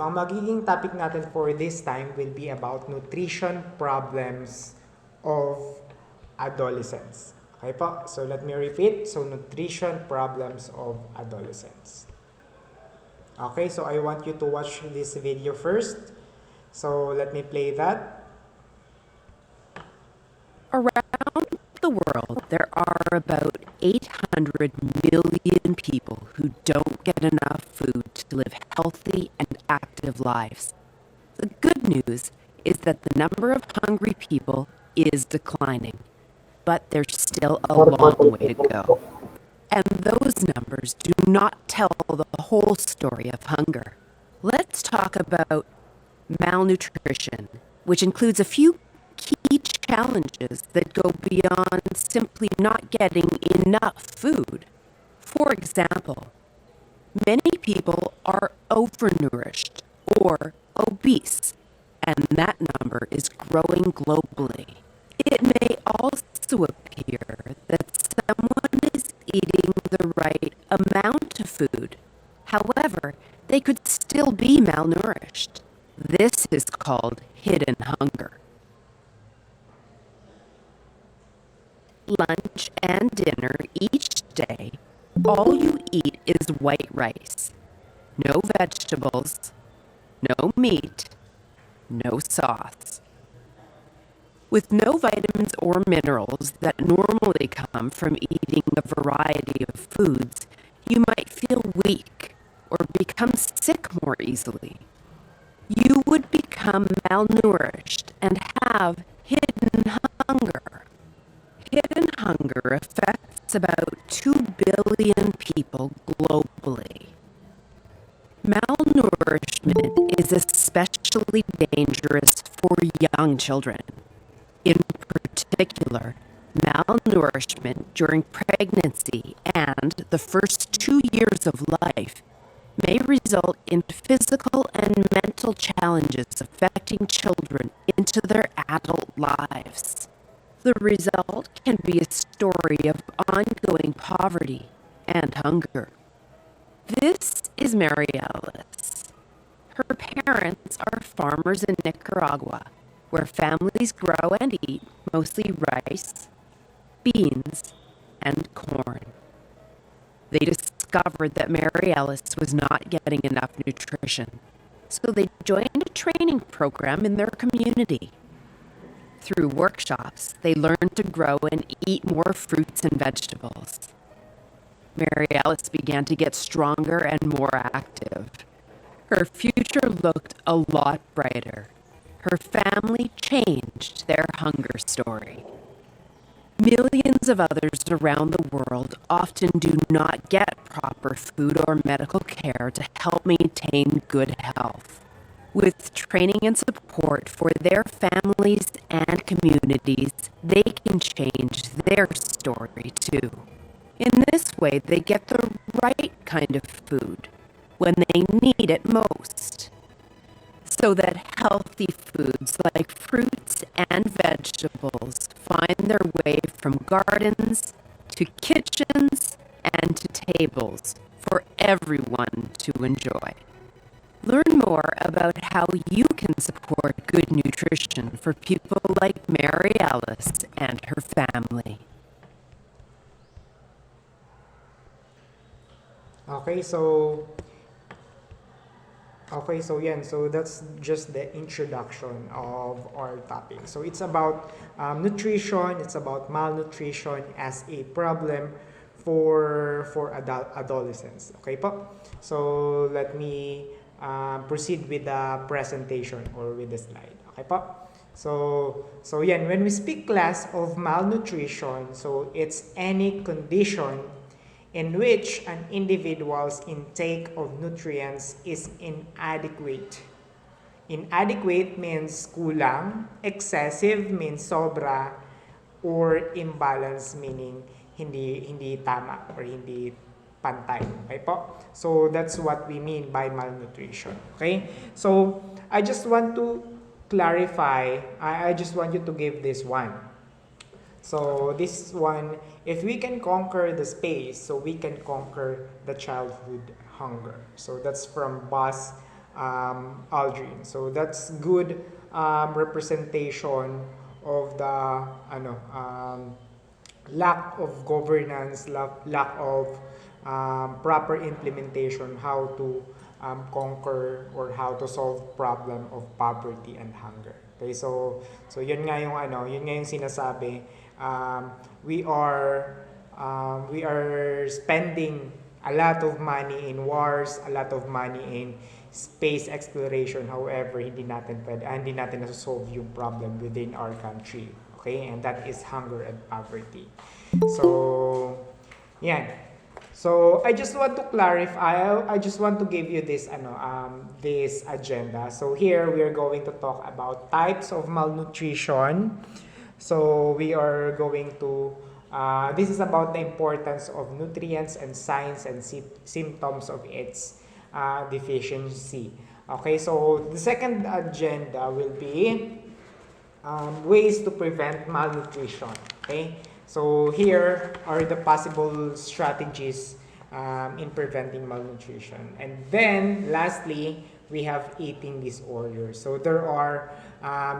ang magiging topic natin for this time will be about nutrition problems of adolescents. Okay po? So let me repeat. So nutrition problems of adolescents. Okay, so I want you to watch this video first. So let me play that. Around the world, there are about 800 million people who don't get enough food to live healthy and active lives. The good news is that the number of hungry people is declining, but there's still a long way to go. And those numbers do not tell the whole story of hunger. Let's talk about malnutrition, which includes a few key challenges that go beyond simply not getting enough food. For example, many people are overnourished or obese, and that number is growing globally. It may also appear that someone is eating the right amount of food. However, they could still be malnourished. This is called hidden hunger. Lunch and dinner each day, all you eat is white rice. No vegetables, no meat, no sauce. With no vitamins or minerals that normally come from eating a variety of foods, you might feel weak or become sick more easily. You would become malnourished and have hidden hunger. Hidden hunger affects about 2 billion people globally. Malnourishment is especially dangerous for young children. In particular, malnourishment during pregnancy and the first 2 years of life may result in physical and mental challenges affecting children into their adult lives. The result can be a story of ongoing poverty and hunger. This is Mary Alice. Her parents are farmers in Nicaragua, where families grow and eat mostly rice, beans, and corn. They discovered that Mary Alice was not getting enough nutrition, so they joined a training program in their community. Through workshops, they learned to grow and eat more fruits and vegetables. Mary Alice began to get stronger and more active. Her future looked a lot brighter. Her family changed their hunger story. Millions of others around the world often do not get proper food or medical care to help maintain good health. With training and support for their families and communities, they can change their story too. In this way, they get the right kind of food when they need it most, so that healthy foods like fruits and vegetables find their way from gardens to kitchens and to tables for everyone to enjoy. Learn more about how you can support good nutrition for people like Mary Alice and her family. Okay, so yan. So that's just the introduction of our topic. So it's about nutrition. It's about malnutrition as a problem for adolescents. Okay po. So let me proceed with the presentation or with the slide. Okay po. So yan. When we speak class of malnutrition, so it's any condition in which an individual's intake of nutrients is inadequate. Inadequate means kulang, excessive means sobra, or imbalance meaning hindi tama or hindi pantay. Okay po? So that's what we mean by malnutrition. Okay? So I just want to clarify, I just want you to give this one. So this one, if we can conquer the space, so we can conquer the childhood hunger. So that's from Boss aldrin. So that's good representation of the lack of governance, lack of proper implementation, how to conquer or how to solve problem of poverty and hunger. Okay, so yun nga yung yun nga yung sinasabi. We are spending a lot of money in wars, a lot of money in space exploration. However, hindi natin na-solve yung problem within our country. Okay? And that is hunger and poverty. So, yan. So, I just want to clarify, I just want to give you this this agenda. So, here we are going to talk about types of malnutrition. So, we are going to this is about the importance of nutrients and signs and symptoms of its deficiency. Okay, so the second agenda will be ways to prevent malnutrition. Okay, so here are the possible strategies in preventing malnutrition. And then lastly, we have eating disorders. So there are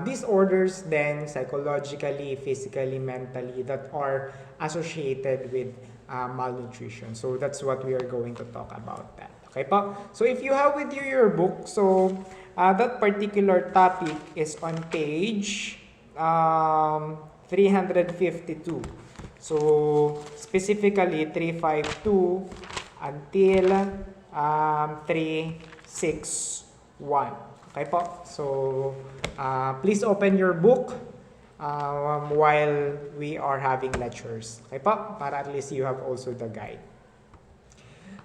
disorders then psychologically, physically, mentally that are associated with malnutrition. So that's what we are going to talk about that. Okay po? So if you have with you your book, so that particular topic is on page 352. So specifically 352 until 361. Okay po? So please open your book while we are having lectures. Okay po? Para at least you have also the guide.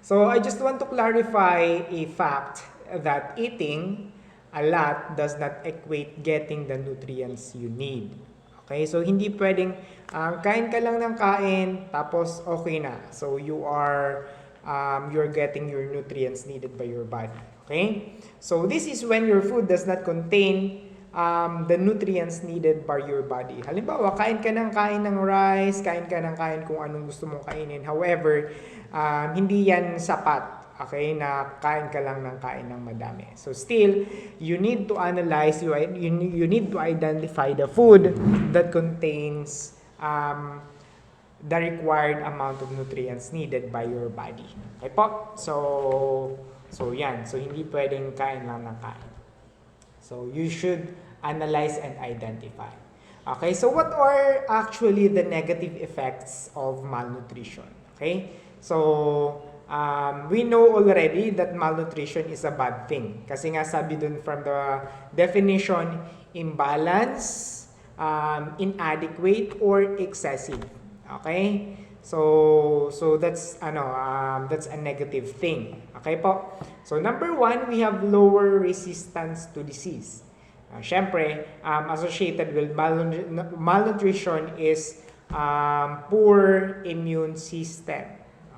So I just want to clarify a fact that eating a lot does not equate getting the nutrients you need. Okay? So hindi pwedeng kain ka lang ng kain tapos okay na. So you're getting your nutrients needed by your body. Okay? So this is when your food does not contain the nutrients needed by your body. Halimbawa, kain ka ng rice, kain ka ng kain kung anong gusto mong kainin. However, hindi yan sapat, okay, na kain ka lang ng kain ng madami. So still, you need to analyze, you need to identify the food that contains the required amount of nutrients needed by your body. Okay po? So yan. So hindi pwedeng kain lang ng kain. So you should analyze and identify. Okay, so what are actually the negative effects of malnutrition? Okay, so we know already that malnutrition is a bad thing. Kasi nga sabi dun from the definition, imbalance, inadequate, or excessive. Okay, so that's that's a negative thing. Okay po. So number one, we have lower resistance to disease. Syempre, associated with malnutrition is poor immune system.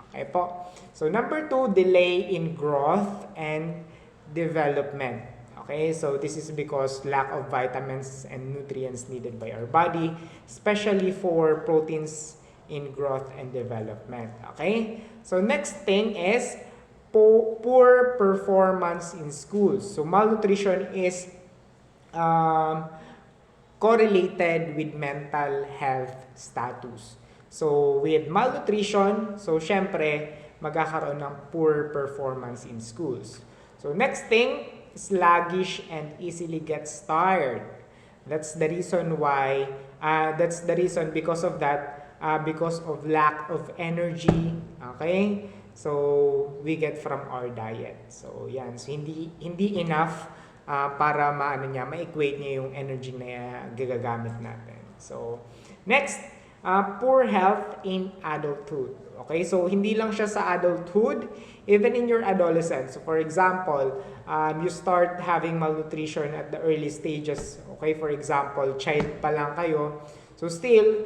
Okay po. So number two, delay in growth and development. Okay, so this is because lack of vitamins and nutrients needed by our body, especially for proteins in growth and development. Okay, so next thing is poor performance in schools. So malnutrition is correlated with mental health status. So with malnutrition, so syempre magkakaroon ng poor performance in schools. So next thing, sluggish and easily gets tired. That's the reason why because of that, because of lack of energy. Okay, so we get from our diet. So yan, so hindi enough para ma-equate niya yung energy na gagagamit natin. So next, poor health in adulthood. Okay, so hindi lang siya sa adulthood, even in your adolescence. So for example, you start having malnutrition at the early stages. Okay, for example, child pa lang kayo. So still,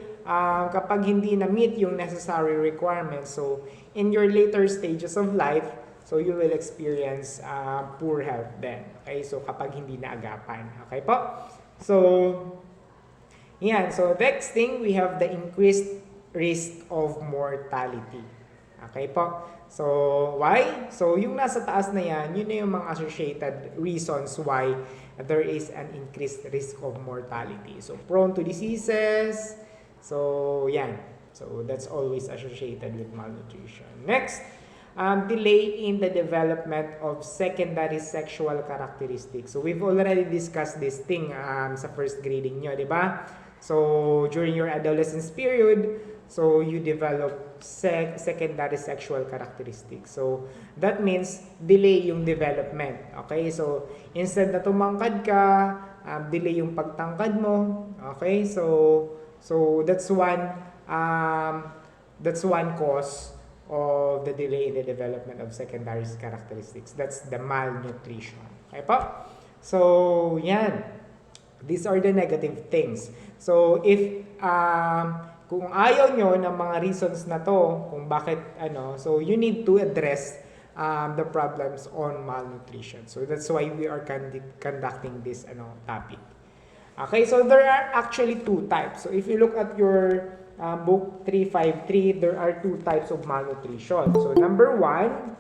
kapag hindi na-meet yung necessary requirements, so in your later stages of life, so you will experience poor health then. Okay, so kapag hindi naagapan. Okay po? So, yan. So next thing, we have the increased risk of mortality. Okay po? So, why? So, yung nasa taas na yan, yun na yung mga associated reasons why there is an increased risk of mortality. So, prone to diseases. So, yan. So, that's always associated with malnutrition. Next, delay in the development of secondary sexual characteristics. So, we've already discussed this thing sa first grading nyo, di ba? So, during your adolescence period, so you develop secondary sexual characteristics. So, that means delay yung development. Okay? So, instead na tumangkad ka, delay yung pagtangkad mo. Okay? So that's one cause of the delay in the development of secondary characteristics. That's the malnutrition. Okay po? So, yan. These are the negative things. So, if kung ayaw nyo ng mga reasons na to, kung bakit so you need to address the problems on malnutrition. So that's why we are conducting this topic. Okay, so there are actually two types. So if you look at your book 353, there are two types of malnutrition. So number one,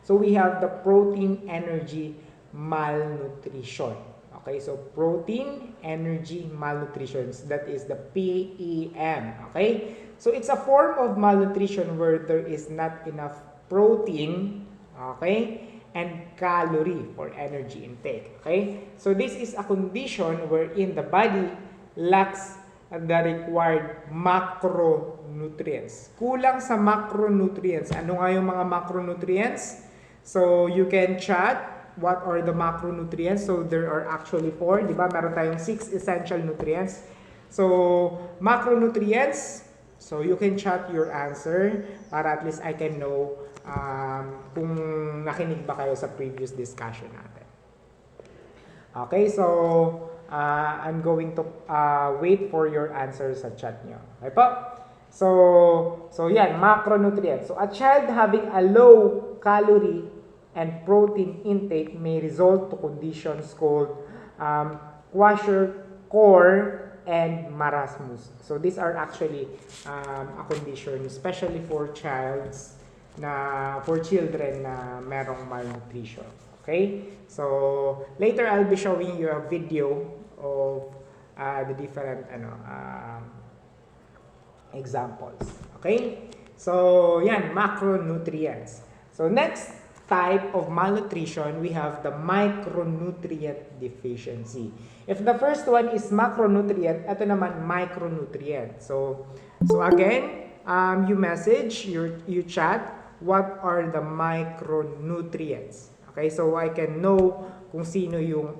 so we have the protein energy malnutrition. Okay, so protein energy malnutrition, that is the PEM. Okay, so it's a form of malnutrition where there is not enough protein, okay, and calorie for energy intake. Okay, so this is a condition wherein the body lacks the required macronutrients. Kulang sa macronutrients. Ano nga yung mga macronutrients? So you can chat what are the macronutrients. So there are actually 4, di ba? Meron tayong 6 essential nutrients. So macronutrients, so you can chat your answer para at least I can know kung nakinig ba kayo sa previous discussion natin. Okay, so I'm going to wait for your answer sa chat nyo. Okay po? So yan, macronutrients. So a child having a low calorie and protein intake may result to conditions called kwashiorkor and marasmus. So these are actually a condition, especially for children na merong malnutrition. Okay? So later I'll be showing you a video of the different examples. Okay? So yan, macronutrients. So next type of malnutrition, we have the micronutrient deficiency. If the first one is macronutrient, ito naman micronutrient. So again, you message, you chat, what are the micronutrients? Okay, so I can know kung sino yung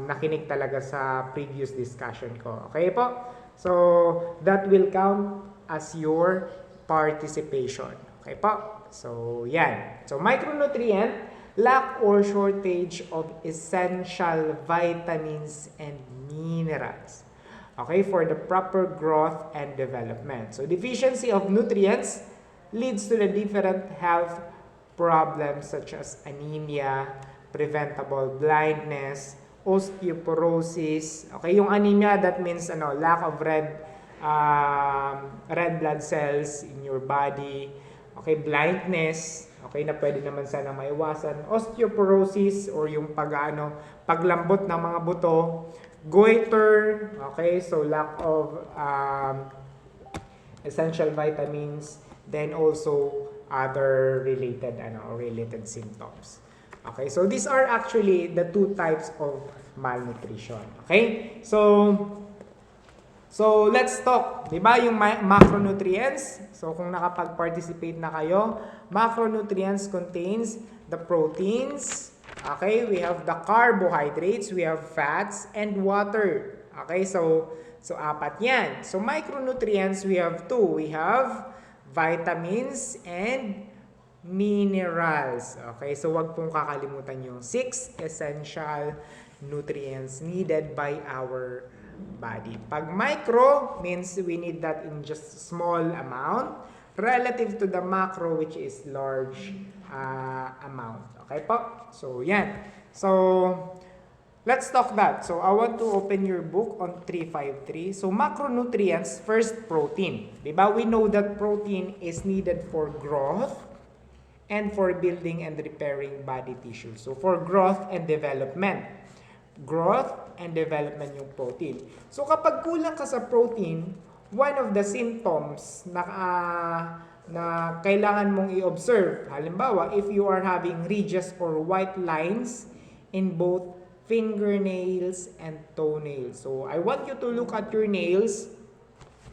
nakinig talaga sa previous discussion ko. Okay po? So that will count as your participation. Okay po? So, yan. So, micronutrient, lack or shortage of essential vitamins and minerals. Okay, for the proper growth and development. So, deficiency of nutrients leads to the different health problems such as anemia, preventable blindness, osteoporosis. Okay, yung anemia, that means lack of red blood cells in your body. Okay, blindness, okay, na pwede naman sana maiwasan. Osteoporosis or yung paglambot ng mga buto. Goiter, okay, so lack of essential vitamins. Then also other related symptoms. Okay, so these are actually the two types of malnutrition. Okay, so let's talk, di ba, yung macronutrients. So kung nakapag-participate na kayo, macronutrients contains the proteins, okay, we have the carbohydrates, we have fats, and water. Okay, so apat yan. So micronutrients, we have 2. We have vitamins and minerals. Okay, so wag pong kakalimutan yung 6 essential nutrients needed by our body. Pag micro means we need that in just small amount relative to the macro, which is large amount. Okay po? So yan. So let's talk that. So, I want to open your book on 353. So, macronutrients, first protein. Diba? We know that protein is needed for growth and for building and repairing body tissue. So, for growth and development. Growth and development yung protein. So, kapag kulang ka sa protein, one of the symptoms na kailangan mong i-observe, halimbawa, if you are having ridges or white lines in both fingernails and toenails. So, I want you to look at your nails.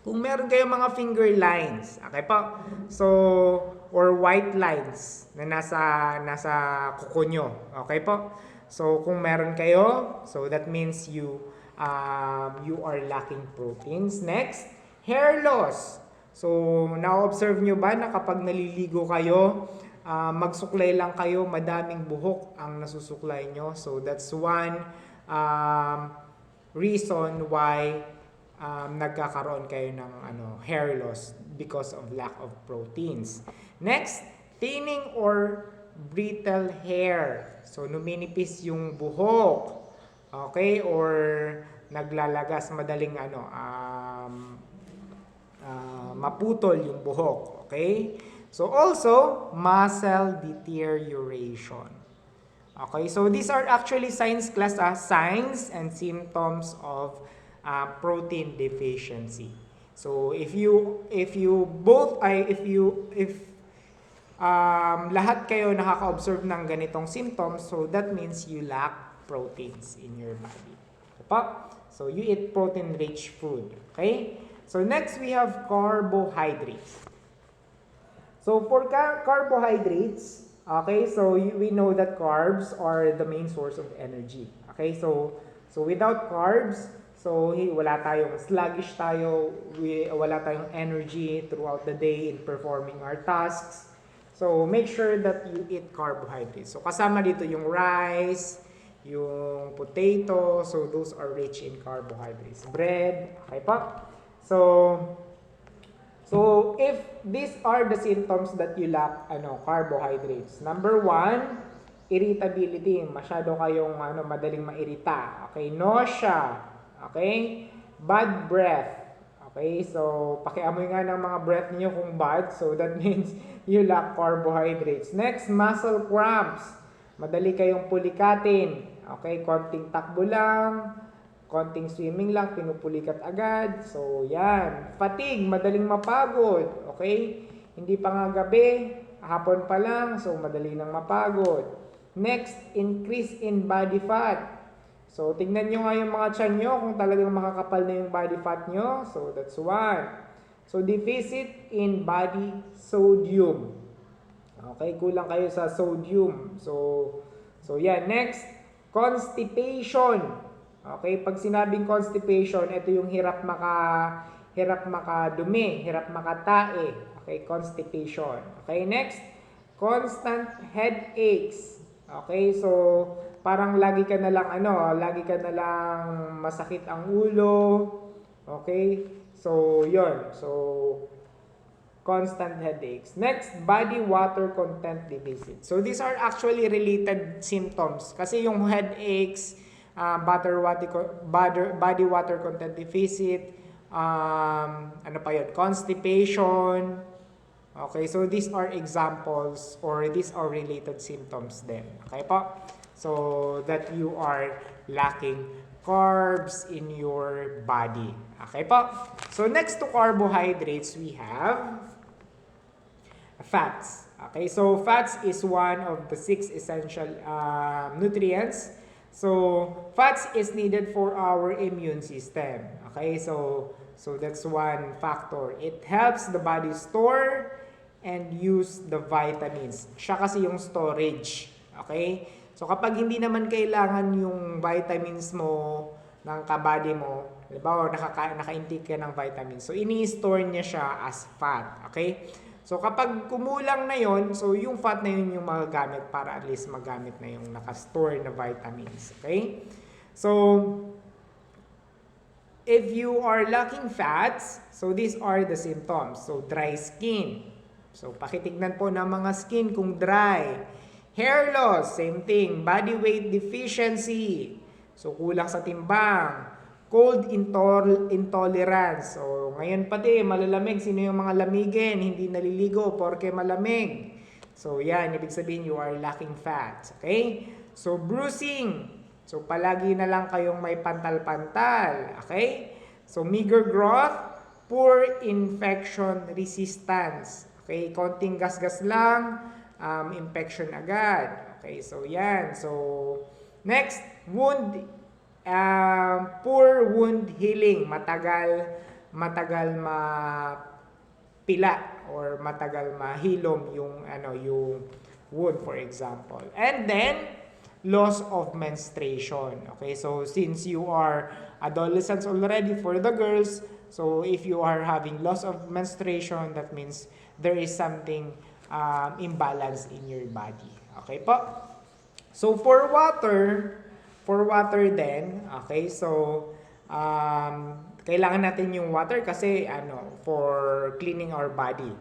Kung meron kayong mga finger lines, okay po? So, or white lines na nasa kuko nyo, okay po? So, kung meron kayo, so that means you are lacking proteins. Next, hair loss. So, na-observe nyo ba na kapag naliligo kayo, magsuklay lang kayo, madaming buhok ang nasusuklay nyo. So, that's one reason why nagkakaroon kayo ng hair loss because of lack of proteins. Next, thinning or brittle hair. So, numinipis yung buhok. Okay? Or naglalagas, madaling maputol yung buhok. Okay? So, also, muscle deterioration. Okay? So, these are actually signs and symptoms of protein deficiency. So, if lahat kayo nakaka-observe ng ganitong symptoms, so that means you lack proteins in your body. So, you eat protein-rich food. Okay? So, next we have carbohydrates. So, for carbohydrates, okay, so we know that carbs are the main source of energy. Okay? So without carbs, so wala tayong sluggish tayo, wala tayong energy throughout the day in performing our tasks. So, make sure that you eat carbohydrates. So, kasama dito yung rice, yung potato. So, those are rich in carbohydrates. Bread. Okay pa? So if these are the symptoms that you lack carbohydrates. Number one, irritability. Masyado kayong madaling mairita. Okay? Nausea. Okay? Bad breath. Okay, so pakiamoy nga ng mga breath niyo kung bad. So that means you lack carbohydrates. Next, muscle cramps. Madali kayong pulikatin. Okay, konting takbo lang, konting swimming lang, pinupulikat agad. So yan. Fatigue, madaling mapagod. Okay, hindi pa nga gabi, hapon pa lang, so madali nang mapagod. Next, increase in body fat. So, tingnan nyo nga yung mga tiyan nyo kung talagang makakapal na yung body fat nyo. So, that's one. So, deficit in body sodium. Okay, kulang kayo sa sodium. So yeah. Next, constipation. Okay, pag sinabing constipation, ito yung hirap makadumi, hirap makatae. Okay, constipation. Okay, next, constant headaches. Okay, so parang lagi ka na lang masakit ang ulo. Okay? So, yun. So, constant headaches. Next, body water content deficit. So, these are actually related symptoms. Kasi yung headaches, body water content deficit, constipation. Okay? So, these are examples or these are related symptoms then. Okay po? So that you are lacking carbs in your body. Okay po? So next to carbohydrates, we have fats. Okay, so fats is one of the 6 essential nutrients. So fats is needed for our immune system. Okay, so that's one factor. It helps the body store and use the vitamins. Siya kasi yung storage. Okay? So, kapag hindi naman kailangan yung vitamins mo ng kabady mo, halimbawa, naka-intake ka ng vitamins, so ini-store niya siya as fat. Okay? So, kapag kumulang na yon, so yung fat na yun yung magagamit para at least magamit na yung naka-store na vitamins. Okay? So, if you are lacking fats, so these are the symptoms. So, dry skin. So, pakitignan po ng mga skin kung dry. Hair loss, same thing. Body weight deficiency. So, kulang sa timbang. Cold intolerance. So, ngayon pati, malalamig. Sino yung mga lamigin? Hindi naliligo porque malamig. So, yan. Ibig sabihin, you are lacking fat. Okay? So, bruising. So, palagi na lang kayong may pantal-pantal. Okay? So, meager growth, poor infection resistance. Okay? Konting gasgas lang, infection agad. Okay? So, yan. So, next, poor wound healing. Matagal mapila or matagal mahilom yung wound, for example. And then, loss of menstruation. Okay, so since you are adolescents already for the girls, so if you are having loss of menstruation, that means there is something imbalance in your body. Okay po? So for water then, okay, so kailangan natin yung water kasi for cleaning our body.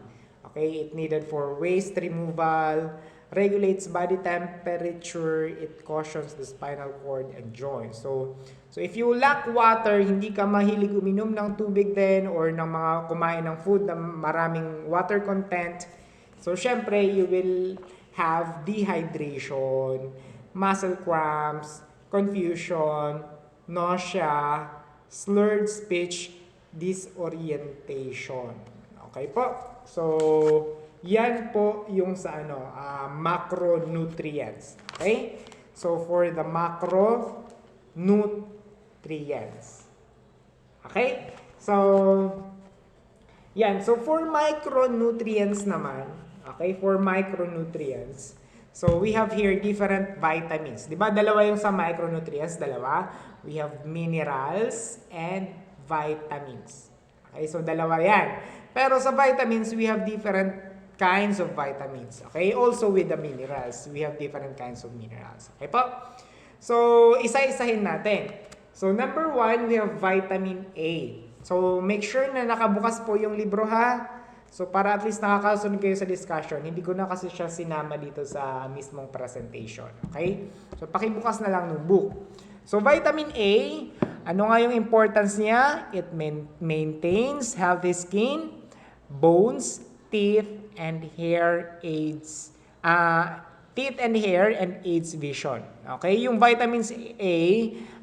Okay, it needed for waste removal, regulates body temperature, it cushions the spinal cord and joints. So if you lack water, hindi ka mahilig uminom ng tubig din or ng mga kumain ng food na maraming water content, so syempre you will have dehydration, muscle cramps, confusion, nausea, slurred speech, disorientation. Okay po? So, yan po yung sa macronutrients. Okay? So, for the macronutrients. Okay? So, yan. So, for micronutrients naman, okay, for micronutrients, so we have here different vitamins. Di ba? Dalawa yung sa micronutrients, dalawa. We have minerals and vitamins. Okay, so dalawa yan. Pero sa vitamins, we have different kinds of vitamins. Okay, also with the minerals, we have different kinds of minerals. Okay po? So, isa-isahin natin. So, number 1, we have vitamin A. So, make sure na nakabukas po yung libro ha. So, para at least nakakasunod kayo sa discussion. Hindi ko na kasi siya sinama dito sa mismong presentation. Okay? So, pakibukas na lang ng book. So, vitamin A, ano nga yung importance niya? It maintains healthy skin, bones, teeth, and hair aids. Teeth and hair and aids vision. Okay? Yung vitamins A,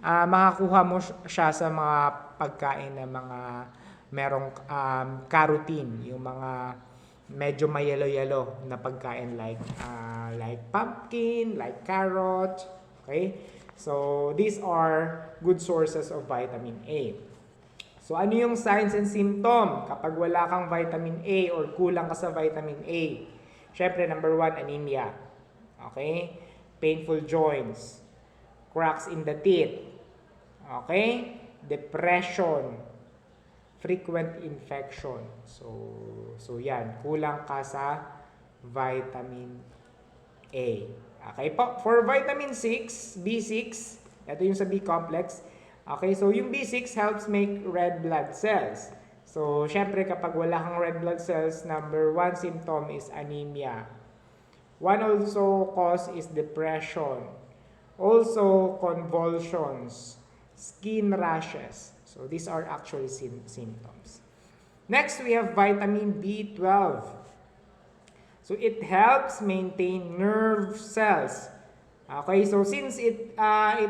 makakuha mo siya sa mga pagkain na mga merong carotene, yung mga medyo mayelo-yelo na pagkain like pumpkin, like carrot. Okay? So, these are good sources of vitamin A. So, ano yung signs and symptom kapag wala kang vitamin A or kulang ka sa vitamin A? Syempre, number 1, anemia. Okay? Painful joints. Cracks in the teeth. Okay? Depression. Frequent infection. So yan. Kulang ka sa vitamin A. Okay po. For vitamin 6, B6, ito yung sa B complex. Okay, so yung B6 helps make red blood cells. So, syempre kapag wala kang red blood cells, number 1 symptom is anemia. One also cause is depression. Also convulsions, skin rashes. So, these are actually symptoms. Next, we have vitamin B12. So, it helps maintain nerve cells. Okay, so since it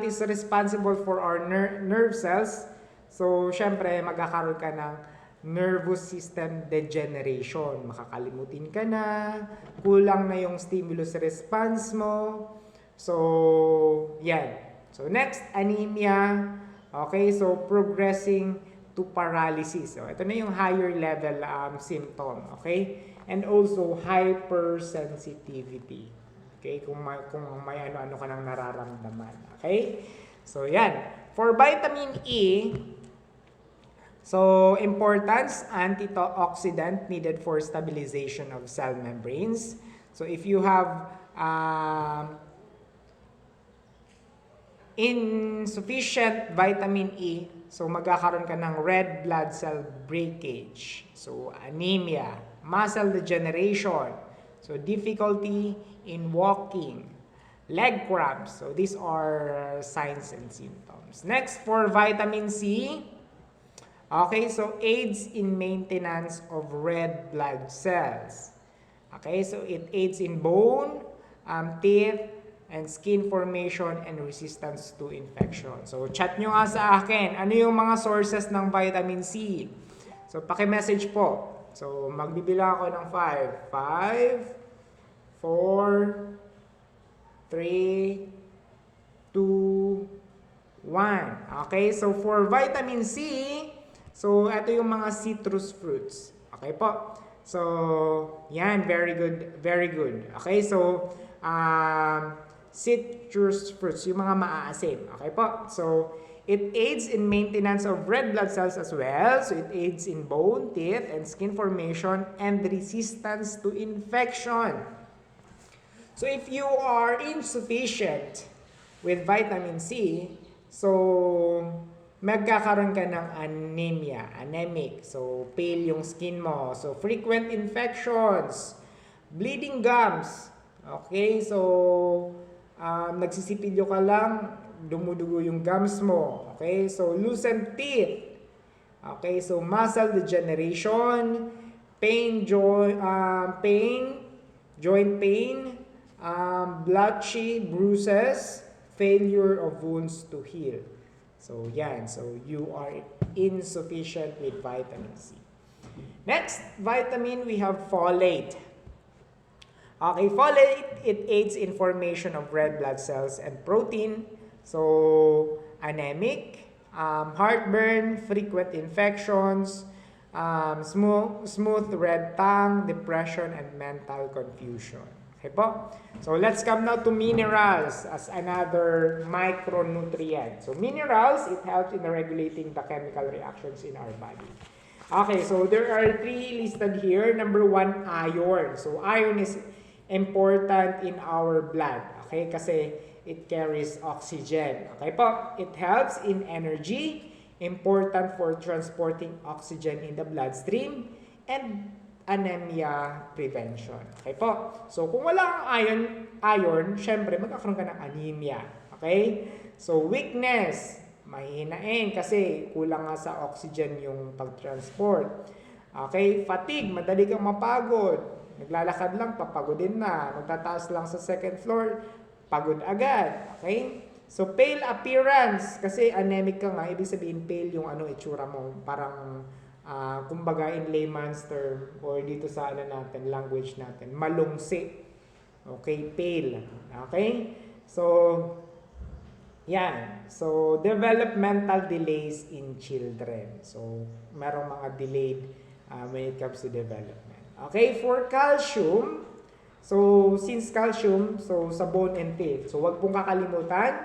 is responsible for our nerve cells, so syempre magkakaroon ka ng nervous system degeneration. Makakalimutin ka na, kulang na yung stimulus response mo. So, yan. So, next, anemia. Okay, so progressing to paralysis. So, ito na yung higher level symptom. Okay? And also hypersensitivity. Okay, kung may ano-ano ka nang nararamdaman. Okay? So, yan. For vitamin E, so, importance, antioxidant needed for stabilization of cell membranes. So, if you have insufficient vitamin E, so magkakaroon ka ng red blood cell breakage. So, anemia, muscle degeneration, so difficulty in walking, leg cramps. So these are signs and symptoms. Next, for vitamin C. Okay, so aids in maintenance of red blood cells. Okay, so it aids in bone, teeth, and skin formation and resistance to infection. So chat nyo nga sa akin, ano yung mga sources ng vitamin C? So paki-message po. So magbibilang ako ng 5. 5, 4, 3, 2, 1. Okay, so for vitamin C, so ito yung mga citrus fruits. Okay po. So, yan, very good, very good. Okay, so citrus fruits, yung mga maaasim. Okay po. So, it aids in maintenance of red blood cells as well. So, it aids in bone, teeth, and skin formation and resistance to infection. So, if you are insufficient with vitamin C, so magkakaroon ka ng anemia, anemic. So, pale yung skin mo. So, frequent infections, bleeding gums. Okay, so nagsisipilyo ka lang, dumudugo yung gums mo. Okay, so loosened teeth. Okay, so muscle degeneration, joint pain, blotchy bruises, failure of wounds to heal. So, yan. So, you are insufficient with vitamin C. Next vitamin, we have folate. Okay, folate, it aids in formation of red blood cells and protein. So, anemic, heartburn, frequent infections, smooth red tongue, depression, and mental confusion. Okay po? So, let's come now to minerals as another micronutrient. So, minerals, it helps in regulating the chemical reactions in our body. Okay, so there are 3 listed here. Number 1, iron. So, iron is important in our blood. Okay, kasi it carries oxygen. Okay po? It helps in energy, important for transporting oxygen in the bloodstream, and anemia prevention. Okay po? So, kung wala kang iron, syempre, magkakaroon ka ng anemia. Okay? So, weakness, mahihinain kasi kulang nga sa oxygen yung pag-transport. Okay? Fatigue, madali kang mapagod. Naglalakad lang, papagodin na. Magtataas lang sa second floor, pagod agad. Okay? So, pale appearance, kasi anemic ka nga, ibig sabihin pale yung itsura mo. Parang kumbaga in layman's term or dito sa natin, language natin, malungsi. Okay, pale. Okay? So, yan. So, developmental delays in children. So, merong mga delayed when it comes to development. Okay, for calcium, so since calcium, so sa bone and teeth. So, wag pong kakalimutan,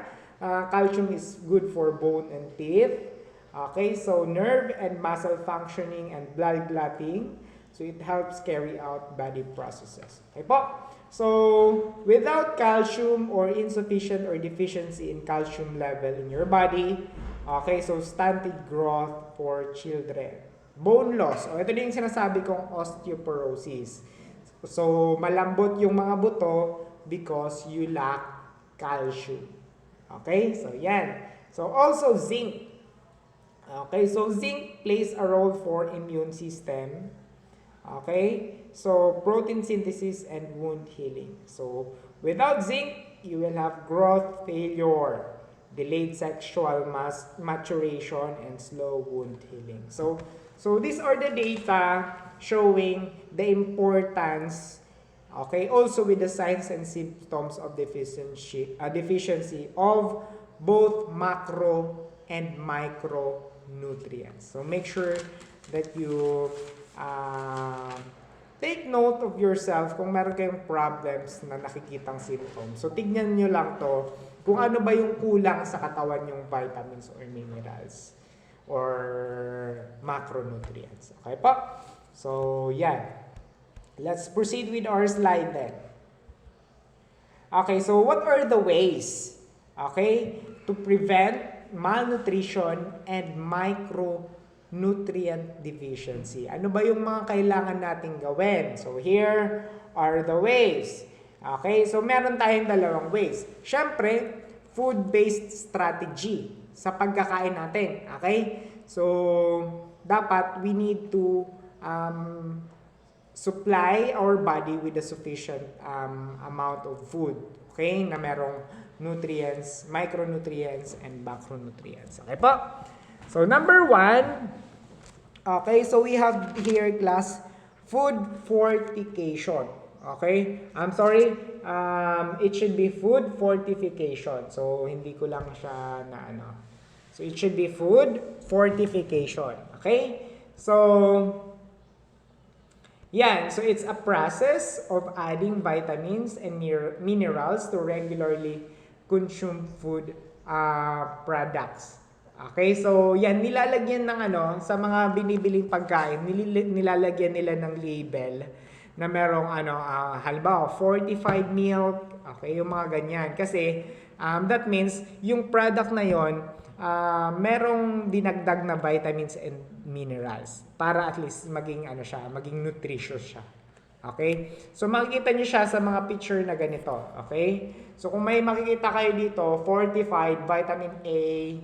calcium is good for bone and teeth. Okay, so nerve and muscle functioning and blood clotting. So, it helps carry out body processes. Okay po? So, without calcium or insufficient or deficiency in calcium level in your body, okay, so stunted growth for children. Bone loss. O, ito din yung sinasabi kong osteoporosis. So, malambot yung mga buto because you lack calcium. Okay, so yan. So, also zinc. Okay, so zinc plays a role for immune system. Okay, so protein synthesis and wound healing. So without zinc, you will have growth failure, delayed sexual maturation, and slow wound healing. So these are the data showing the importance, okay, also with the signs and symptoms of deficiency of both macro and micro nutrients. So make sure that you take note of yourself kung meron kayong problems na nakikitang symptoms. So tignan nyo lang to kung ano ba yung kulang sa katawan yung vitamins or minerals or macronutrients. Okay po? So yan. Let's proceed with our slide then. Okay, so what are the ways, okay, to prevent malnutrition and micronutrient deficiency? Ano ba yung mga kailangan nating gawin? So here are the ways. Okay, so meron tayong dalawang ways. Siyempre, food-based strategy sa pagkakain natin. Okay? So, dapat we need to supply our body with a sufficient amount of food. Okay? Na merong nutrients, micronutrients, and macronutrients. Okay po? So, number 1, okay, so we have here class food fortification. Okay? I'm sorry, it should be food fortification. So, hindi ko lang siya na ano. So, it should be food fortification. Okay? So, yan. So, it's a process of adding vitamins and minerals to regularly consume food products. Okay? So, yan. Nilalagyan ng ano, sa mga binibiling pagkain, nilalagyan nila ng label na merong ano, halimbawa, fortified milk, okay, yung mga ganyan. Kasi, that means, yung product na yon merong dinagdag na vitamins and minerals para at least maging ano siya, maging nutritious siya. Okay? So, makikita niyo siya sa mga picture na ganito. Okay? So, kung may makikita kayo dito, fortified, vitamin A,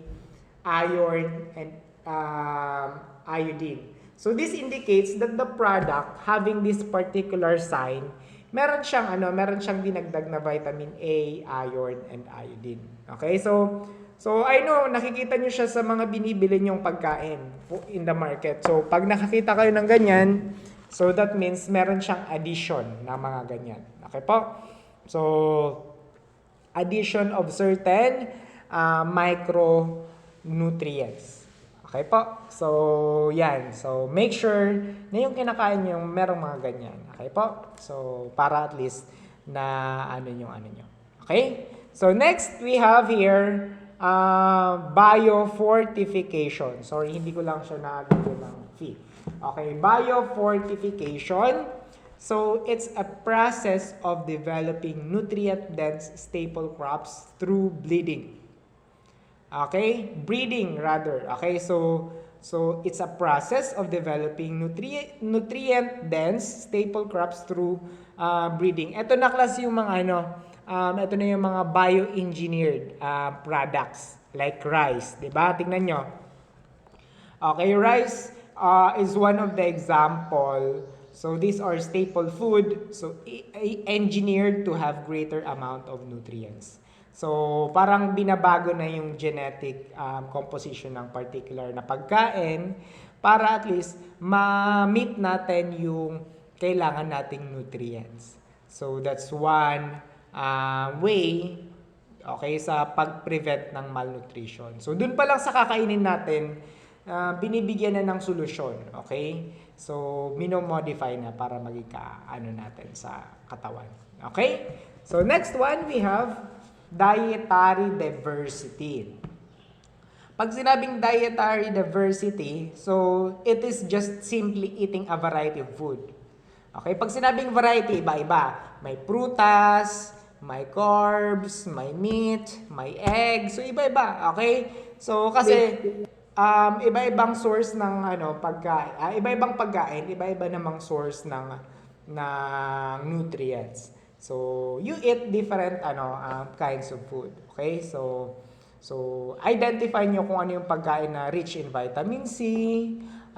iron, and iodine. So this indicates that the product having this particular sign, meron siyang dinagdag na vitamin A, iron, and iodine. Okay? So I know nakikita niyo siya sa mga binibili niyong pagkain in the market. So pag nakakita kayo ng ganyan, so that means meron siyang addition na mga ganyan. Okay po? So addition of certain micronutrients. Okay po? So, yan. So, make sure na yung kinakain nyo, merong mga ganyan. Okay po? So, para at least na ano nyo. Okay? So, next we have here, Biofortification. Sorry, hindi ko lang siya nabigyan ng fee. Okay, Biofortification. So, it's a process of developing nutrient-dense staple crops through breeding. Okay? Breeding rather. Okay? So it's a process of developing nutrient-dense staple crops through breeding. Ito na class yung mga ito na yung mga bioengineered products like rice, 'di ba? Tingnan nyo. Okay, rice is one of the example. So these are staple food, so engineered to have greater amount of nutrients. So, parang binabago na yung genetic composition ng particular na pagkain para at least ma-meet natin yung kailangan nating nutrients. So, that's one way, okay, sa pag-prevent ng malnutrition. So, dun pa lang sa kakainin natin, binibigyan na ng solusyon, okay? So, minomodify na para maging natin sa katawan. Okay? So, next one, we have Dietary Diversity. Pag sinabing dietary diversity, so it is just simply eating a variety of food. Okay? Pag sinabing variety, iba-iba. May prutas, may carbs, may meat, may egg. So iba-iba, okay? So kasi iba-ibang source ng pagkain, iba-ibang pagkain, iba-iba namang source ng nutrients. So, you eat different kinds of food. Okay? So identify nyo kung ano yung pagkain na rich in vitamin C,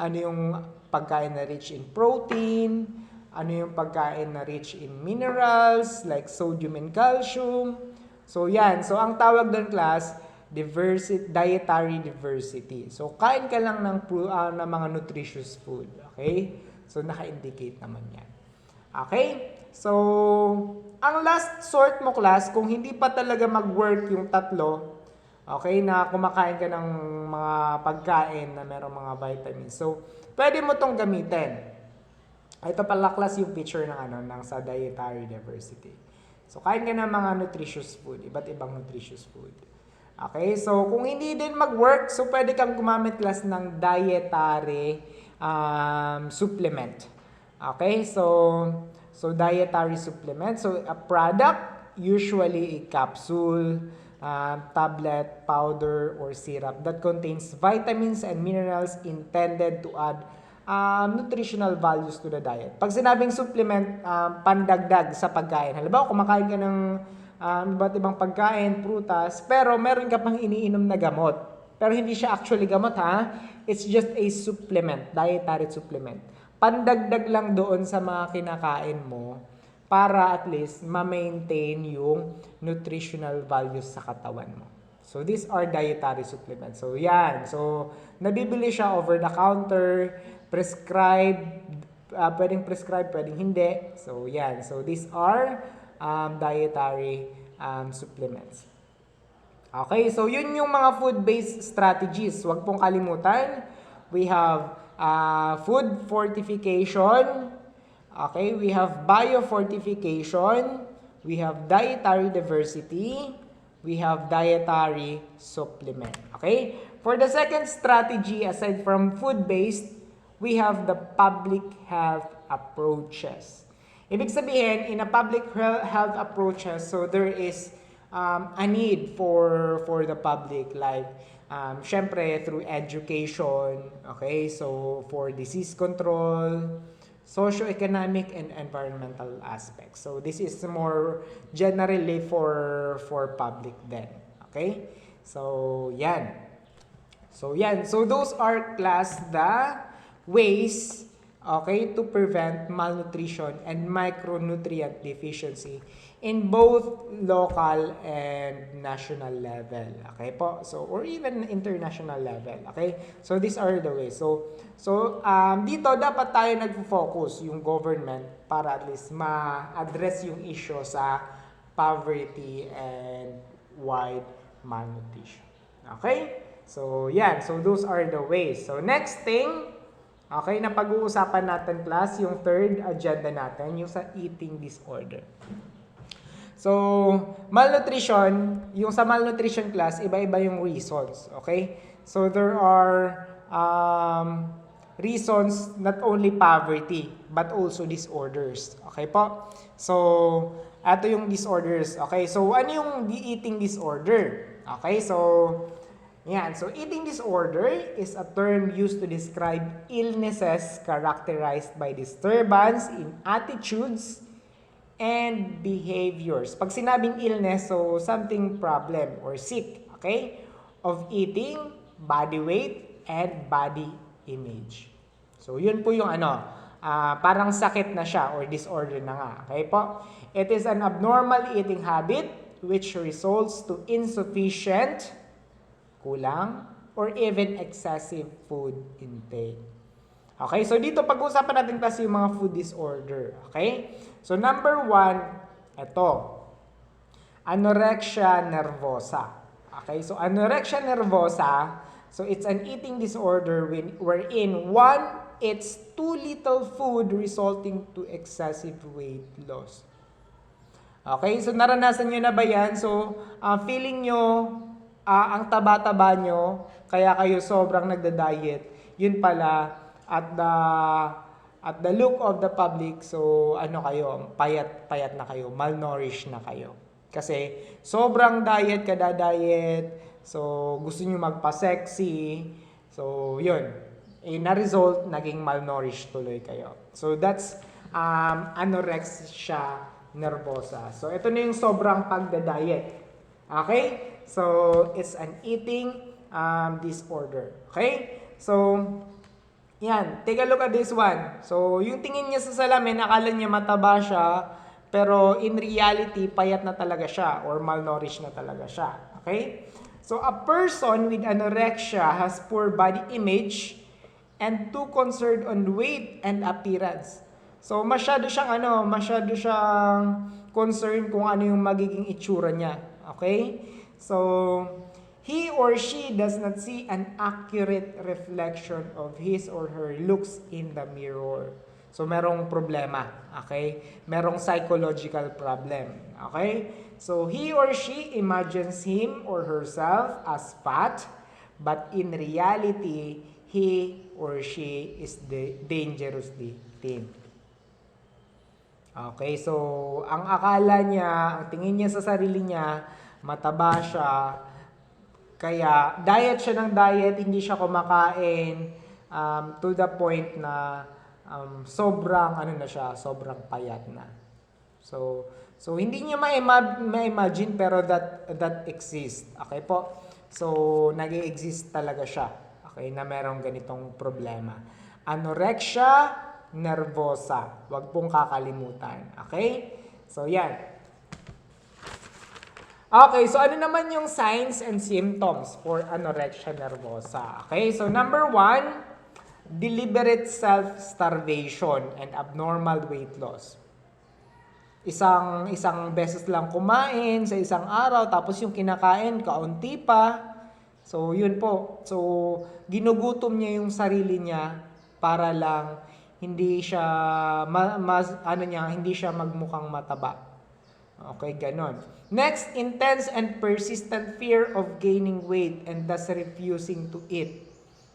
ano yung pagkain na rich in protein, ano yung pagkain na rich in minerals like sodium and calcium. So, yan. So, ang tawag doon class, dietary diversity. So, kain ka lang ng mga nutritious food. Okay? So, naka-indicate naman yan. Okay? So, ang last sort mo class, kung hindi pa talaga mag-work yung tatlo, okay, na kumakain ka ng mga pagkain na merong mga vitamins. So, pwede mo tong gamitin. Ito pala class yung picture ng sa dietary diversity. So, kain ka ng mga nutritious food, iba't ibang nutritious food. Okay, so kung hindi din mag-work, so pwede kang gumamit class ng dietary supplement. Okay, so dietary supplement. So a product, usually a capsule, tablet, powder, or syrup that contains vitamins and minerals intended to add nutritional values to the diet. Pag sinabing supplement, pandagdag sa pagkain. Halimbawa, kumakain ka ng iba't ibang pagkain, prutas, pero meron ka pang iniinom na gamot. Pero hindi siya actually gamot, ha? It's just a supplement, dietary supplement. Pandagdag lang doon sa mga kinakain mo para at least ma-maintain yung nutritional values sa katawan mo. So, these are dietary supplements. So, yan. So, nabibili siya over the counter, prescribed, pwedeng prescribe, pwedeng hindi. So, yan. So, these are dietary supplements. Okay, so yun yung mga food-based strategies. Huwag pong kalimutan. We have food fortification. Okay, we have biofortification. We have dietary diversity. We have dietary supplement. Okay? For the second strategy, aside from food-based, we have the public health approaches. Ibig sabihin, in a public health approaches, so there is a need for the public, like, syempre, through education, okay? So, for disease control, socioeconomic and environmental aspects. So this is more generally for public then. Okay? So yan. So those are the ways, okay, to prevent malnutrition and micronutrient deficiency in both local and national level. Okay po? So, or even international level. Okay? So, these are the ways. So dito dapat tayo nag-focus yung government para at least ma-address yung issue sa poverty and wide malnutrition. Okay? So, yan. So, those are the ways. So, next thing, okay, na pag-uusapan natin class, yung third agenda natin, yung sa eating disorder. So, malnutrition, yung sa malnutrition class, iba-iba yung reasons, okay? So, there are reasons not only poverty, but also disorders, okay po? So, ito yung disorders, okay? So, ano yung eating disorder? Okay, so, yan. So, eating disorder is a term used to describe illnesses characterized by disturbance in attitudes and behaviors. Pag sinabing illness, so something problem or sick, okay? Of eating, body weight, and body image. So, yun po yung parang sakit na siya or disorder na nga. Okay po? It is an abnormal eating habit which results to insufficient, kulang, or even excessive food intake. Okay, so dito pag-uusapan natin kasi yung mga food disorder. Okay? So number 1, ito. Anorexia nervosa. Okay, so anorexia nervosa, so it's an eating disorder wherein one, it's too little food resulting to excessive weight loss. Okay, so naranasan nyo na ba yan? So, feeling nyo, ang taba-taba nyo, kaya kayo sobrang nagda-diet, yun pala, at the look of the public, so kayo, payat na kayo, malnourished na kayo. Kasi sobrang diet, kada-diet, so gusto niyo magpa-sexy, so yun, na-result, naging malnourished tuloy kayo. So that's anorexia nervosa. So ito na yung sobrang pagda-diet. Okay? So it's an eating disorder. Okay? So yan, take a look at this one. So, yung tingin niya sa salamin, akala niya mataba siya, pero in reality, payat na talaga siya or malnourished na talaga siya. Okay? So, a person with anorexia has poor body image and too concerned on weight and appearance. So, masyado siyang concerned kung ano yung magiging itsura niya. Okay? So, he or she does not see an accurate reflection of his or her looks in the mirror. So, merong problema. Okay? Merong psychological problem. Okay? So, he or she imagines him or herself as fat, but in reality, he or she is dangerously thin. Okay? So, ang akala niya, ang tingin niya sa sarili niya, mataba siya, kaya diet siya ng diet, hindi siya kumakain, to the point na sobrang ano na siya, sobrang payat na. So hindi niya ma-imagine pero that exists. Okay po? So nag-exist talaga siya. Okay, na merong ganitong problema. Anorexia nervosa. Huwag pong kakalimutan. Okay? So yan. Okay, so ano naman yung signs and symptoms for anorexia nervosa? Okay, so number 1, deliberate self-starvation and abnormal weight loss. Isang beses lang kumain sa isang araw, tapos yung kinakain, kaunti pa. So, yun po. So, ginugutom niya yung sarili niya para lang hindi siya, hindi siya magmukhang mataba. Okay, ganon. Next, intense and persistent fear of gaining weight and thus refusing to eat.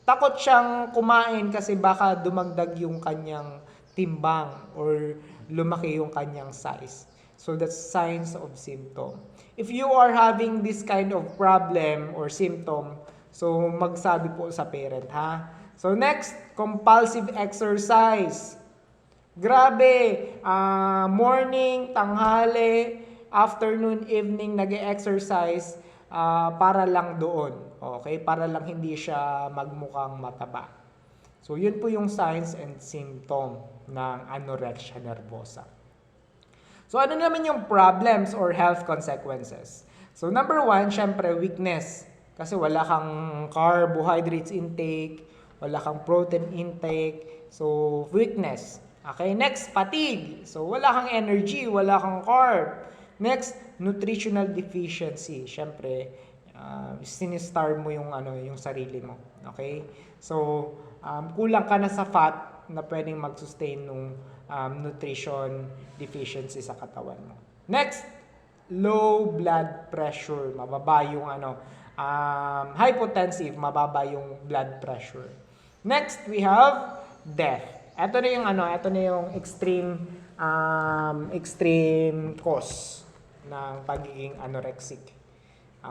Takot siyang kumain kasi baka dumagdag yung kanyang timbang or lumaki yung kanyang size. So that's signs of symptom. If you are having this kind of problem or symptom, so magsabi po sa parent, ha? So next, compulsive exercise. Grabe, morning, tanghali, afternoon, evening, nag-exercise para lang doon. Okay? Para lang hindi siya magmukhang mataba. So, yun po yung signs and symptom ng anorexia nervosa. So, ano naman yung problems or health consequences? So, number 1, syempre, weakness. Kasi wala kang carbohydrates intake, wala kang protein intake. So, weakness. Okay, next, fatigue. So, wala kang energy, wala kang carb. Next, nutritional deficiency. Syempre, sinistarve mo yung sarili mo. Okay? So, kulang ka na sa fat na pwedeng mag-sustain ng nutrition deficiency sa katawan mo. Next, low blood pressure. Mababa yung hypotensive, mababa yung blood pressure. Next, we have death. Ito na yung extreme cause ng pagiging anorexic.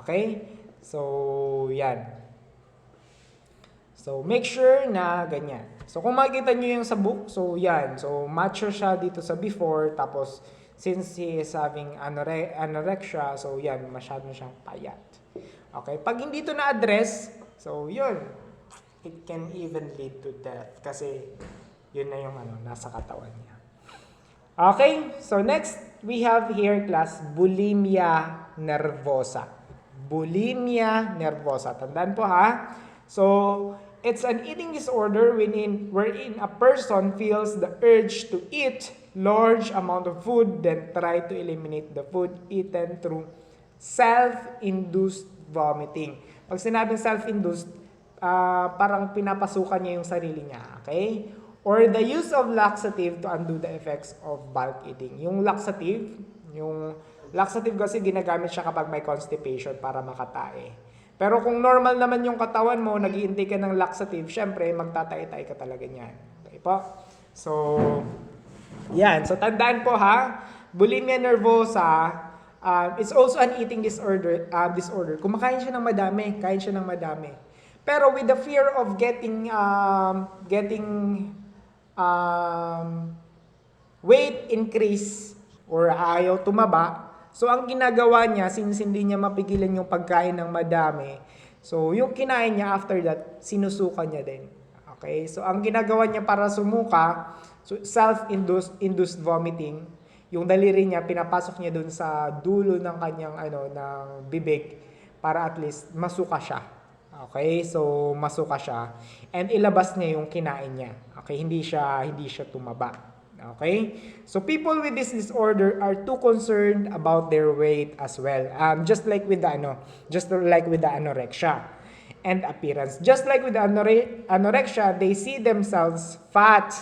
Okay? So, yan. So, make sure na ganyan. So, kung makikita nyo yung sa book, so yan. So, macho siya dito sa before, tapos, since he is having anorexia, so yan, masyado siyang payat. Okay? Pag hindi ito na-address, so yun, it can even lead to death. Kasi, yun na yung nasa katawan niya. Okay? So, next, we have here class, bulimia nervosa. Bulimia nervosa. Tandaan po ha. So, it's an eating disorder wherein a person feels the urge to eat large amount of food, then try to eliminate the food eaten through self-induced vomiting. Pag sinabing self-induced, parang pinapasukan niya yung sarili niya. Okay? Or the use of laxative to undo the effects of bulk eating. Yung laxative kasi ginagamit siya kapag may constipation para makatae. Pero kung normal naman yung katawan mo, nag-i-intake ka ng laxative, syempre, magtatay-tay ka talaga niyan. Okay po? So, yan. So, tandaan po ha, bulimia nervosa, it's also an eating disorder. Kumakain siya ng madami, kain siya ng madami. Pero with the fear of getting weight increase or ayaw tumaba, so ang ginagawa niya, since hindi niya mapigilan yung pagkain ng madami, so yung kinain niya after that, sinusuka niya din. Okay? So ang ginagawa niya para sumuka, so self-induced vomiting, yung daliri niya, pinapasok niya dun sa dulo ng kanyang ng bibig para at least masuka siya. Okay? So masuka siya and ilabas niya yung kinain niya. Okay? Hindi siya tumaba. Okay? So people with this disorder are too concerned about their weight as well. Just like with the anorexia and appearance. Just like with the anorexia, they see themselves fat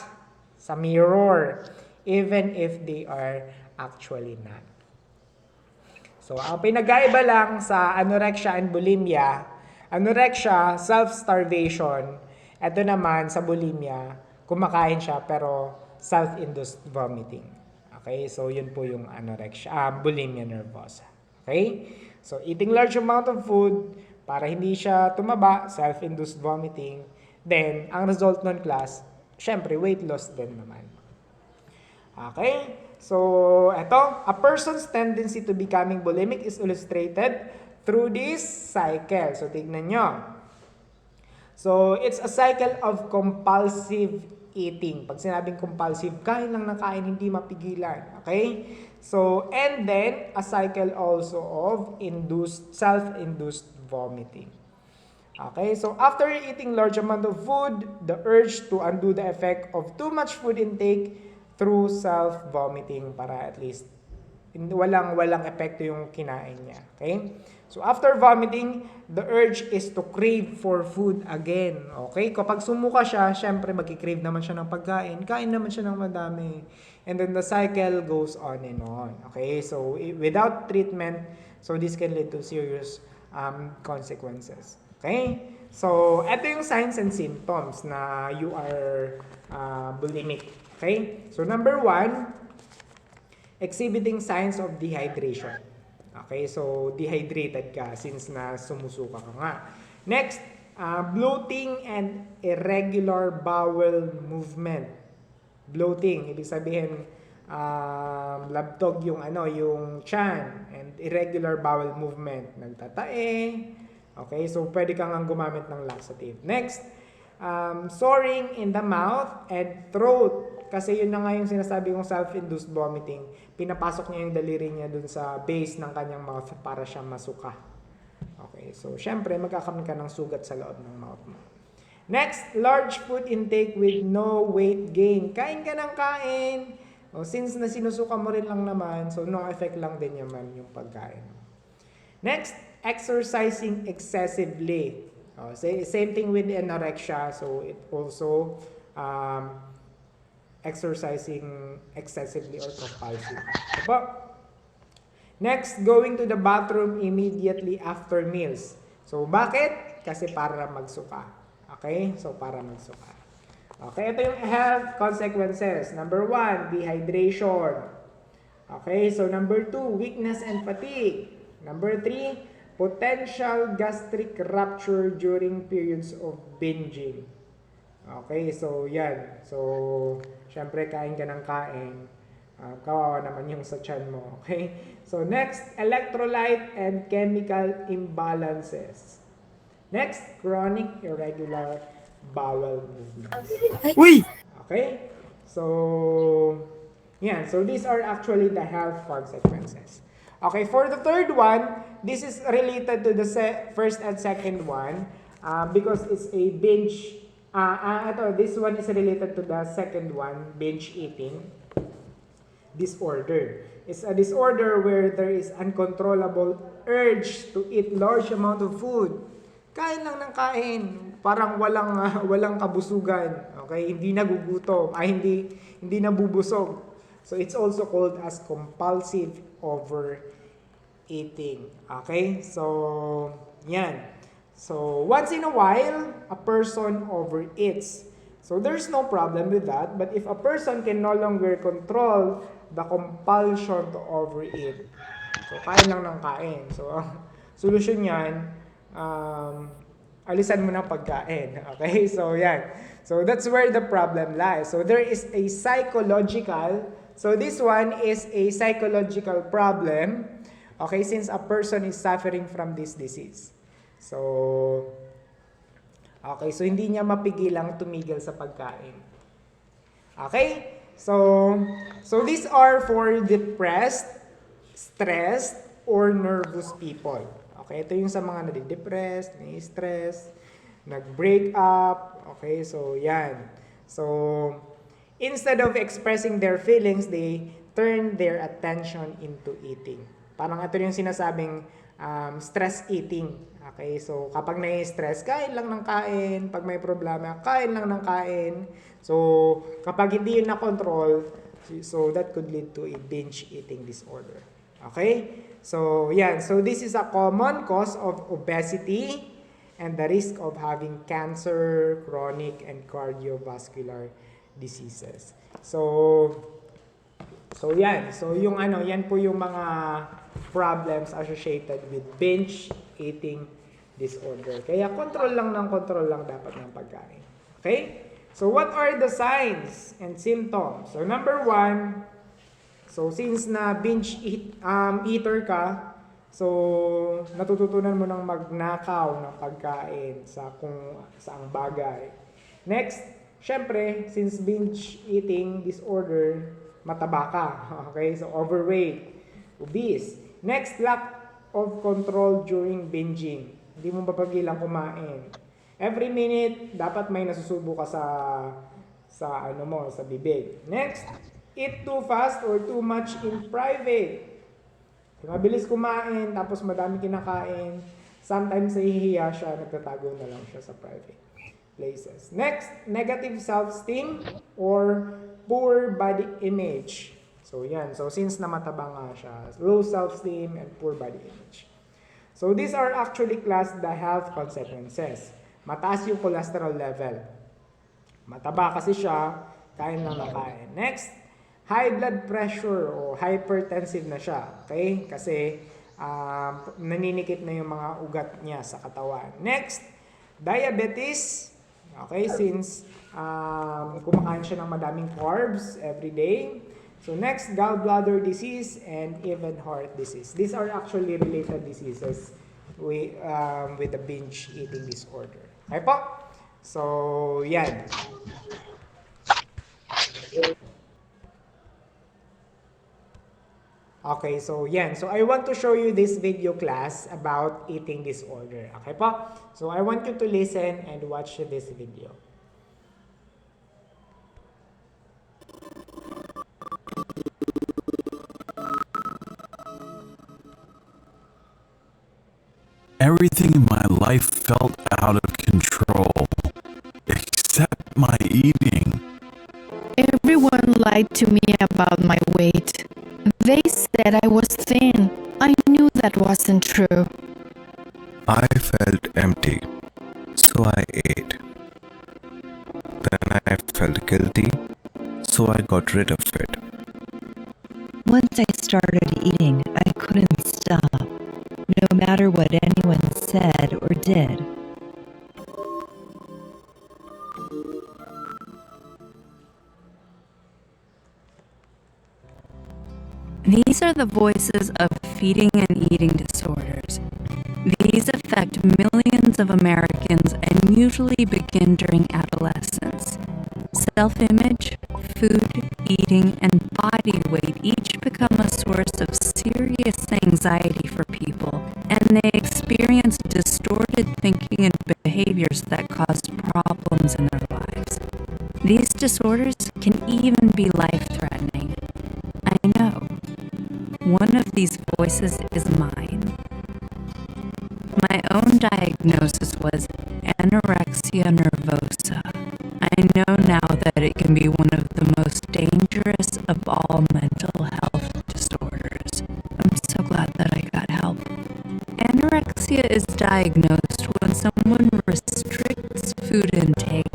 sa mirror even if they are actually not. So ang pinagkaiba lang sa anorexia and bulimia, anorexia, self-starvation. Ito naman sa bulimia, kumakain siya pero self-induced vomiting. Okay? So, yun po yung bulimia nervosa. Okay? So, eating large amount of food para hindi siya tumaba, self-induced vomiting. Then, ang result nun class, syempre, weight loss din naman. Okay? So, eto, a person's tendency to becoming bulimic is illustrated through this cycle. So, tignan nyo. So, it's a cycle of compulsive eating. Pag sinabing compulsive, kain lang ng kain, hindi mapigilan. Okay? So, and then, a cycle also of self-induced vomiting. Okay, so after eating large amount of food, the urge to undo the effect of too much food intake through self-vomiting para at least walang epekto yung kinain niya. Okay? So after vomiting, the urge is to crave for food again. Okay? Kapag sumuka siya, syempre magki-crave naman siya ng pagkain. Kain naman siya ng madami. And then the cycle goes on and on. Okay? So without treatment, so this can lead to serious consequences. Okay? So, ito yung signs and symptoms na you are bulimic. Okay? So, number 1, exhibiting signs of dehydration. Okay? So, dehydrated ka since na sumusuka ka nga. Next, bloating and irregular bowel movement. Bloating, ibig sabihin, labtog yung yung tiyan, and irregular bowel movement, nagtatae. Okay, so pwede kang gumamit ng laxative. Next, soaring in the mouth and throat. Kasi yun na nga yung sinasabi kong self-induced vomiting. Pinapasok niya yung daliri niya dun sa base ng kanyang mouth para siya masuka. Okay, so syempre magkakaroon ka ng sugat sa loob ng mouth mo. Next, large food intake with no weight gain. Kain ka ng kain. Since na sinusuka mo rin lang naman, so no effect lang din naman yung pagkain. Next, exercising excessively. Same thing with anorexia. So it also exercising excessively or compulsively. Next, going to the bathroom immediately after meals. So bakit? Kasi para magsuka. Okay? So para magsuka. Okay, ito yung health consequences. Number 1, dehydration. Okay, so number 2, weakness and fatigue. Number 3, potential gastric rupture during periods of binging. Okay, so yan. So, syempre kain ka ng kain. Kawawa naman yung sa tiyan mo. Okay? So, next, electrolyte and chemical imbalances. Next, chronic irregular bowel movement. Uy! Okay? So, yan. So, these are actually the health consequences. Okay, for the third one, this is related to the first and second one because it's a binge. This one is related to the second one, binge eating disorder. It's a disorder where there is uncontrollable urge to eat large amount of food. Kain lang ng kain, parang walang kabusugan. Okay, hindi nagugutom, hindi nabubusog. So it's also called as compulsive overeating. Okay? So, yan. So, once in a while, a person overeats. So, there's no problem with that. But if a person can no longer control the compulsion to overeat, so, kain lang ng kain. So, solusyon yan, alisan mo ng pagkain. Okay? So, yan. So, that's where the problem lies. So, there is a so this one is a psychological problem, okay, since a person is suffering from this disease. So, okay, so hindi niya mapigilang tumigil sa pagkain. Okay? So these are for depressed, stressed, or nervous people. Okay, ito yung sa mga nade-depressed, nai-stress, nag-break up. Okay, so yan. So, instead of expressing their feelings, they turn their attention into eating. Parang ito yung sinasabing stress eating. Okay, so kapag nai-stress, kain lang ng kain. Pag may problema, kain lang ng kain. So, kapag hindi yun na-control, so that could lead to a binge eating disorder. Okay? So, yan. So, this is a common cause of obesity and the risk of having cancer, chronic, and cardiovascular diseases. So yan. So yung yan po yung mga problems associated with binge eating disorder. Kaya control lang dapat ng pagkain. Okay? So what are the signs and symptoms? So number one, so since na eater ka, so natututunan mo nang magnakaw ng pagkain sa kung saang bagay. Next, syempre, since binge eating disorder, mataba ka. Okay? So overweight, obese. Next, lack of control during binging. Hindi mo mapagilang kumain. Every minute, dapat may nasusubo ka sa bibig. Next, eat too fast or too much in private. Mabilis kumain, tapos madami kinakain. Sometimes nahihiya siya, nagtatago na lang siya sa private places. Next, negative self-esteem or poor body image. So yan, so since namataba nga siya, low self-esteem and poor body image. So these are actually classed the health consequences. Mataas yung cholesterol level. Mataba kasi siya, kain lang na kain. Next, high blood pressure o hypertensive na siya. Okay? Kasi naninikip na yung mga ugat niya sa katawan. Next, diabetes. Okay? Since kumakain siya ng madaming carbs every day. So next, gallbladder disease and even heart disease. These are actually related diseases with the binge eating disorder. Okay po? So, yan. Okay, so yan. So, I want to show you this video class about eating disorder. Okay po? So, I want you to listen and watch this video. Everything in my life felt out of control, except my eating. Everyone lied to me about my weight. They said I was thin. I knew that wasn't true. I felt empty, so I ate. Then I felt guilty, so I got rid of it. Once I started eating, I couldn't stop, no matter what anyone said or did. These are the voices of feeding and eating disorders. These affect millions of Americans and usually begin during adolescence. Self-image, food, eating, and body weight each become a source of serious anxiety for people, and they experience distorted thinking and behaviors that cause problems in their lives. These disorders can even be life-threatening. I know. One of these voices is mine. My own diagnosis was anorexia nervosa. I know now that it can be one of the most dangerous of all mental health disorders. I'm so glad that I got help. Anorexia is diagnosed when someone restricts food intake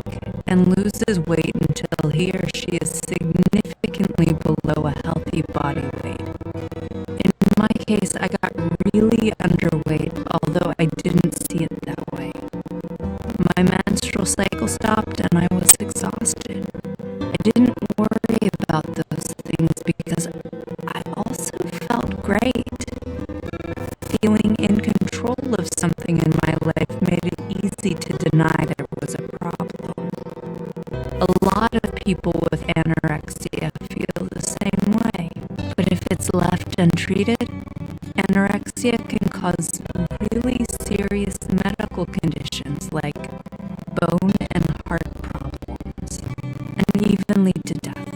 and loses weight until he or she is significantly below a healthy body weight. In my case, I got really underweight, although I didn't see it that way. My menstrual cycle stopped and I was exhausted. I didn't worry about those things because I also felt great. Feeling in control of something in my life made it easy to deny there was a problem. A lot of people with anorexia feel the same way, but if it's left untreated, anorexia can cause really serious medical conditions like bone and heart problems, and even lead to death.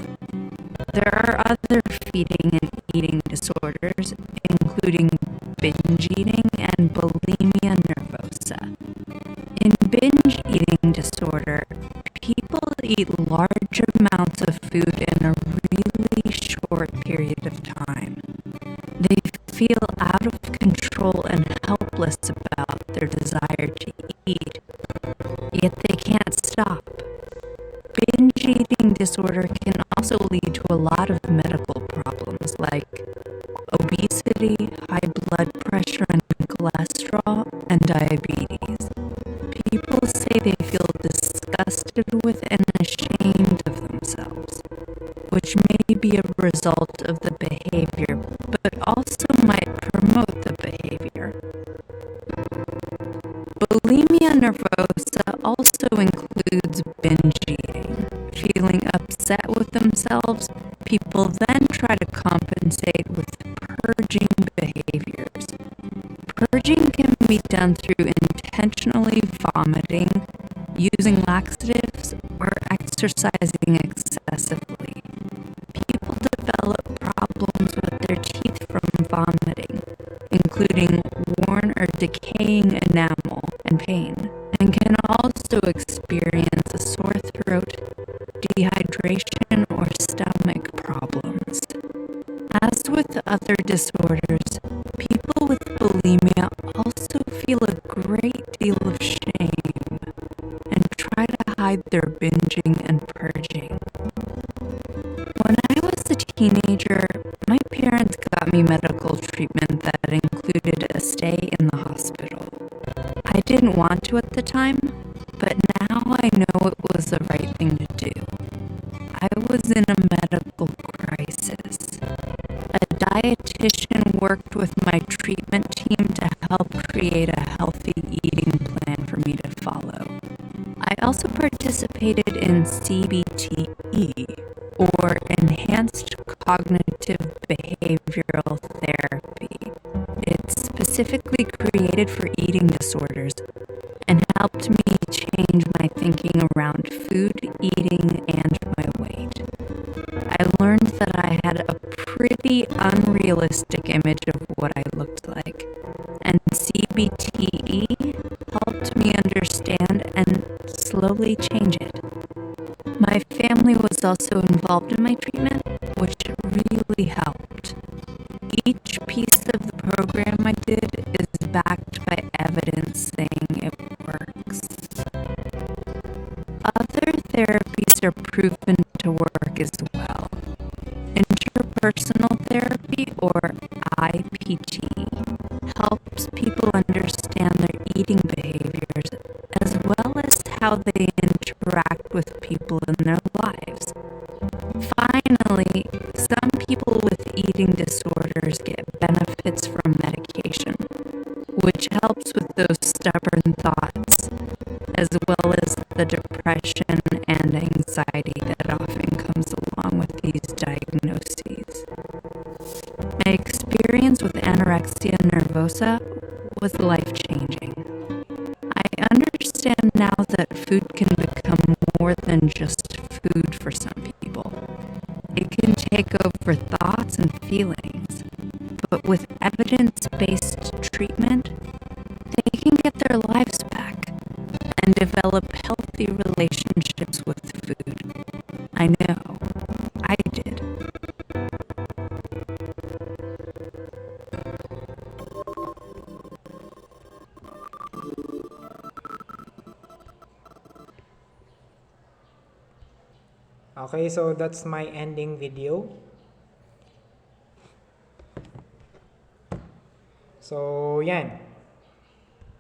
There are other feeding and eating disorders, including binge eating and bulimia nervosa. In binge eating disorder, people eat large amounts of food in a really short period of time. They feel out of control and helpless about their desire to eat, yet they can't stop. Binge eating disorder can also lead to a lot of medical problems like obesity, high blood pressure and cholesterol, and diabetes. People say they feel disgusted with result of the behavior, but also might promote the behavior. Bulimia nervosa also includes binge eating. Feeling upset with themselves, people then try to compensate with purging behaviors. Purging can be done through intentionally vomiting, using laxatives, or exercising excessively. People develop problems with their teeth from vomiting, including worn or decaying enamel and pain, and can also experience a sore throat, dehydration, or stomach problems. As with other disorders, people with bulimia also feel a great deal of shame and try to hide their binging and purging. When I was a teenager, my parents got me medical treatment that included a stay in the hospital. I didn't want to at the time, but now I know it was the right thing to do. I was in a medical crisis. A dietitian worked with my treatment team to help create a healthy eating plan for me to follow. I also participated in CBTE, or Enhanced Cognitive Behavioral Therapy. It's specifically created for eating disorders and helped me change my thinking around food, eating, and my weight. I learned that I had a pretty unrealistic image of what I looked like, and CBTE helped me understand and slowly change it. My family was also involved in my treatment, which really helped. Each piece of the program I did is backed by evidence saying it works. Other therapies are proven to work as well. Interpersonal therapy, or IPT, helps people understand their eating behaviors as well as how they interact with people in their lives. Finally, some people with eating disorders get benefits from medication, which helps with those stubborn thoughts, as well as the depression and anxiety that often comes along with these diagnoses. My experience with anorexia nervosa was life-changing. I understand now that food can become more than just food for some people. It can take over thoughts and feelings, but with evidence-based treatment, they can get their lives back and develop healthy relationships with food. I know. I did. Okay, so that's my ending video. So, yan.